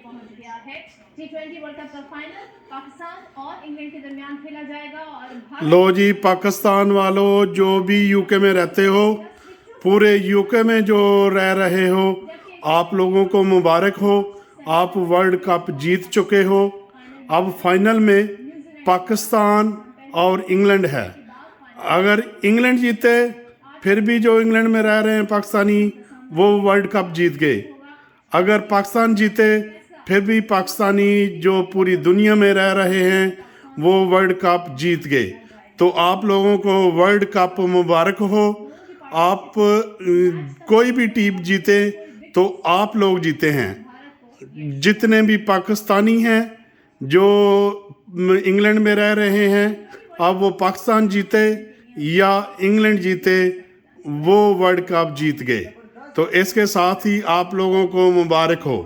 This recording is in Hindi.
पहुंच गया है। T20 वर्ल्ड कप का फाइनल पाकिस्तान और इंग्लैंड के दरमियान खेला जाएगा और लो जी पाकिस्तान वालों, जो भी यूके में रहते हो, पूरे यूके में जो रह रहे हो, आप लोगों को मुबारक हो। आप वर्ल्ड कप जीत चुके हो। अब फाइनल में पाकिस्तान और इंग्लैंड है। अगर इंग्लैंड जीते, फिर भी जो इंग्लैंड में रह रहे हैं पाकिस्तानी, वो वर्ल्ड कप जीत गए। अगर पाकिस्तान जीते, फिर भी पाकिस्तानी जो पूरी दुनिया में रह रहे हैं, वो वर्ल्ड कप जीत गए। तो आप लोगों को वर्ल्ड कप मुबारक हो। आप कोई भी टीम जीते तो आप लोग जीते हैं। जितने भी पाकिस्तानी हैं जो इंग्लैंड में रह रहे हैं, अब वो पाकिस्तान जीते या इंग्लैंड जीते, वो वर्ल्ड कप जीत गए। तो इसके साथ ही आप लोगों को मुबारक हो।